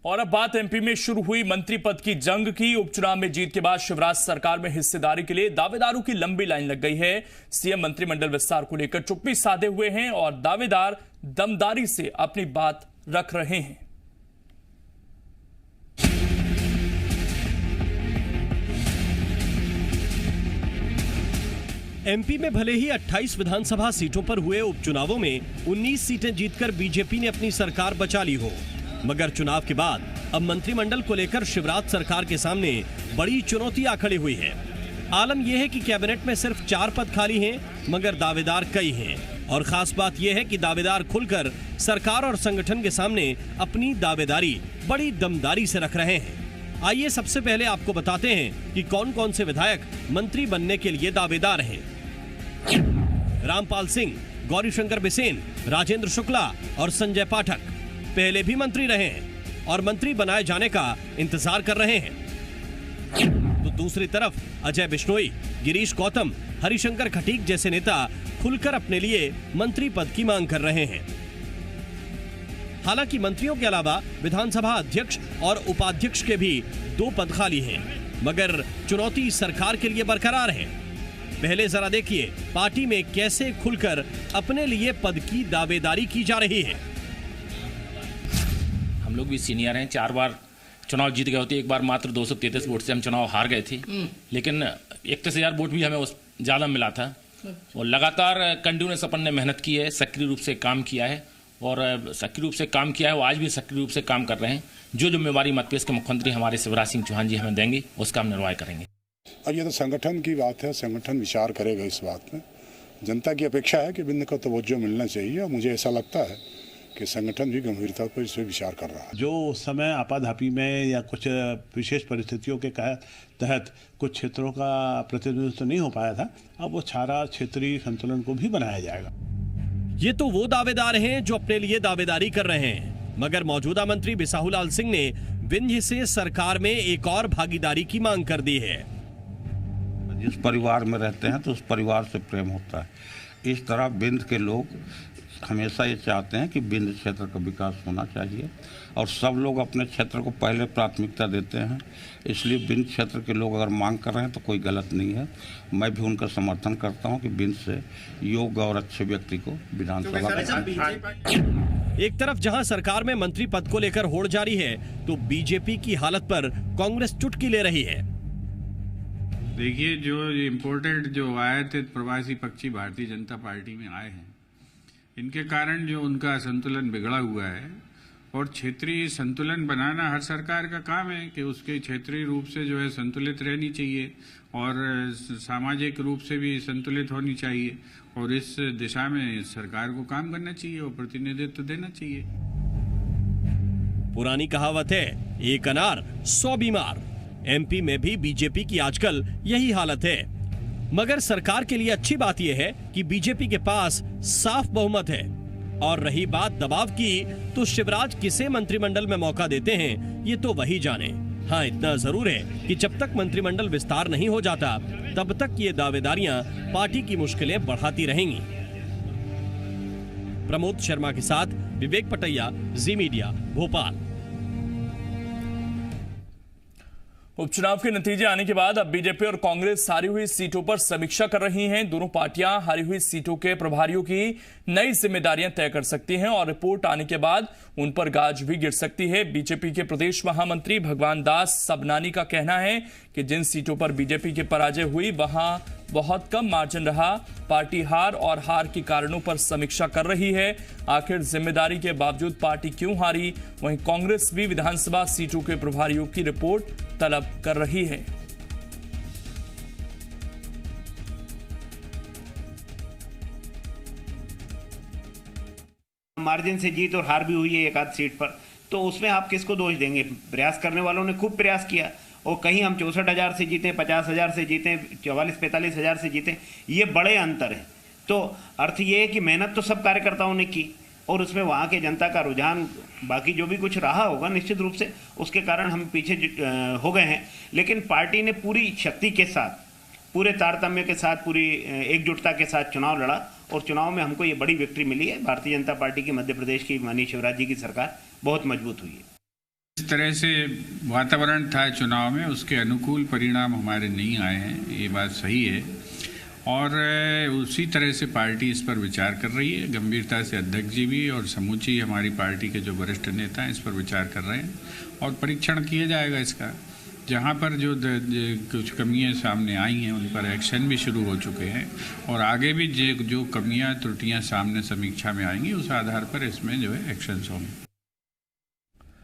और अब बात एमपी में शुरू हुई मंत्री पद की जंग की। उपचुनाव में जीत के बाद शिवराज सरकार में हिस्सेदारी के लिए दावेदारों की लंबी लाइन लग गई है। सीएम मंत्रिमंडल विस्तार को लेकर चुप्पी साधे हुए हैं और दावेदार दमदारी से अपनी बात रख रहे हैं। एमपी में भले ही 28 विधानसभा सीटों पर हुए उपचुनावों में 19 सीटें जीतकर बीजेपी ने अपनी सरकार बचा ली हो, मगर चुनाव के बाद अब मंत्रिमंडल को लेकर शिवराज सरकार के सामने बड़ी चुनौतियां खड़ी हुई है। आलम यह है कि कैबिनेट में सिर्फ 4 पद खाली हैं, मगर दावेदार कई हैं। और खास बात यह है कि दावेदार खुलकर सरकार और संगठन के सामने अपनी दावेदारी बड़ी दमदारी से रख रहे हैं। आइए सबसे पहले आपको बताते हैं कि कौन कौन से विधायक मंत्री बनने के लिए दावेदार हैं। रामपाल सिंह, गौरीशंकर बिसेन, राजेंद्र शुक्ला और संजय पाठक पहले भी मंत्री रहे हैं और मंत्री बनाए जाने का इंतजार कर रहे हैं। तो दूसरी तरफ अजय बिश्नोई, गिरीश गौतम, हरिशंकर खटीक जैसे नेता खुलकर अपने लिए मंत्री पद की मांग कर रहे हैं। हालांकि मंत्रियों के अलावा विधानसभा अध्यक्ष और उपाध्यक्ष के भी 2 पद खाली हैं, मगर चुनौती सरकार के लिए बरकरार है। पहले जरा देखिए पार्टी में कैसे खुलकर अपने लिए पद की दावेदारी की जा रही है। हम लोग भी सीनियर हैं, 4 बार चुनाव जीत गए होते। एक बार मात्र 233 वोट से हम चुनाव हार गए थे, लेकिन 31,000 वोट भी हमें उस ज़्यादा मिला था। और लगातार कंटिन्यूस अपन ने मेहनत की है, सक्रिय रूप से काम किया है और सक्रिय रूप से काम किया है। वो आज भी सक्रिय रूप से काम कर रहे हैं। जो जिम्मेवारी मध्य प्रदेश के मुख्यमंत्री हमारे शिवराज सिंह चौहान जी हमें देंगे, उसका हम निर्वाह करेंगे। अब ये तो संगठन की बात है, संगठन विचार करेगा इस बात में। जनता की अपेक्षा है कि बिंद को तवज्जो मिलना चाहिए और मुझे ऐसा लगता है कि संगठन भी गंभीरता पर इस पर विचार कर रहा है। जो उस समय आपाधापी में या कुछ विशेष परिस्थितियों के तहत कुछ क्षेत्रों का प्रतिनिधित्व नहीं हो पाया था, अब वो सारा क्षेत्रीय संतुलन को भी बनाया जाएगा। ये तो वो दावेदार हैं जो अपने लिए दावेदारी कर रहे हैं, मगर मौजूदा मंत्री बिसाहुलाल सिंह ने विंध्य से सरकार में एक और भागीदारी की मांग कर दी है। जिस परिवार में रहते हैं तो उस परिवार से प्रेम होता है। इस तरह बिंद के लोग हमेशा ये चाहते हैं कि बिंद क्षेत्र का विकास होना चाहिए और सब लोग अपने क्षेत्र को पहले प्राथमिकता देते हैं। इसलिए बिंद क्षेत्र के लोग अगर मांग कर रहे हैं तो कोई गलत नहीं है। मैं भी उनका समर्थन करता हूं कि बिंद से योग्य और अच्छे व्यक्ति को विधानसभा। एक तरफ जहां सरकार में मंत्री पद को लेकर होड़ जारी है, तो बीजेपी की हालत पर कांग्रेस चुटकी ले रही है। देखिए, जो इम्पोर्टेड जो आए थे प्रवासी पक्षी भारतीय जनता पार्टी में आए हैं, इनके कारण जो उनका संतुलन बिगड़ा हुआ है और क्षेत्रीय संतुलन बनाना हर सरकार का काम है कि उसके क्षेत्रीय रूप से जो है संतुलित रहनी चाहिए और सामाजिक रूप से भी संतुलित होनी चाहिए और इस दिशा में सरकार को काम करना चाहिए और प्रतिनिधित्व देना चाहिए। पुरानी कहावत है, एक अनार 100 बीमार। एमपी में भी बीजेपी की आजकल यही हालत है, मगर सरकार के लिए अच्छी बात यह है कि बीजेपी के पास साफ बहुमत है। और रही बात दबाव की, तो शिवराज किसे मंत्रिमंडल में मौका देते हैं ये तो वही जाने। हाँ, इतना जरूर है कि जब तक मंत्रिमंडल विस्तार नहीं हो जाता, तब तक ये दावेदारियां पार्टी की मुश्किलें बढ़ाती रहेंगी। प्रमोद शर्मा के साथ विवेक पटैया, जी मीडिया, भोपाल। उपचुनाव के नतीजे आने के बाद अब बीजेपी और कांग्रेस हारी हुई सीटों पर समीक्षा कर रही हैं। दोनों पार्टियां हारी हुई सीटों के प्रभारियों की नई जिम्मेदारियां तय कर सकती हैं और रिपोर्ट आने के बाद उन पर गाज भी गिर सकती है। बीजेपी के प्रदेश महामंत्री भगवान दास सबनानी का कहना है कि जिन सीटों पर बीजेपी की पराजय हुई वहां बहुत कम मार्जिन रहा। पार्टी हार और हार के कारणों पर समीक्षा कर रही है। आखिर जिम्मेदारी के बावजूद पार्टी क्यों हारी? वहीं कांग्रेस भी विधानसभा सीटों के प्रभारियों की रिपोर्ट तलब कर रही है। मार्जिन से जीत और हार भी हुई है एक आध सीट पर, तो उसमें आप किसको दोष देंगे? प्रयास करने वालों ने खूब प्रयास किया और कहीं हम 64,000 से जीते, 50,000 से जीते, 44-45,000 से जीते, ये बड़े अंतर है। तो अर्थ ये है कि मेहनत तो सब कार्यकर्ताओं ने की और उसमें वहाँ के जनता का रुझान, बाकी जो भी कुछ रहा होगा निश्चित रूप से उसके कारण हम पीछे हो गए हैं। लेकिन पार्टी ने पूरी शक्ति के साथ, पूरे तारतम्य के साथ, पूरी एकजुटता के साथ चुनाव लड़ा और चुनाव में हमको ये बड़ी विक्ट्री मिली है। भारतीय जनता पार्टी की मध्य प्रदेश की माननीय शिवराज जी की सरकार बहुत मजबूत हुई है। इस तरह से वातावरण था चुनाव में, उसके अनुकूल परिणाम हमारे नहीं आए हैं, ये बात सही है। और उसी तरह से पार्टी इस पर विचार कर रही है, गंभीरता से अध्यक्ष जी भी और समूची हमारी पार्टी के जो वरिष्ठ नेता हैं इस पर विचार कर रहे हैं और परीक्षण किया जाएगा इसका। जहाँ पर जो कुछ कमियां सामने आई हैं उन पर एक्शन भी शुरू हो चुके हैं और आगे भी जो कमियां त्रुटियां सामने समीक्षा में आएंगी उस आधार पर इसमें जो है एक्शंस होंगे।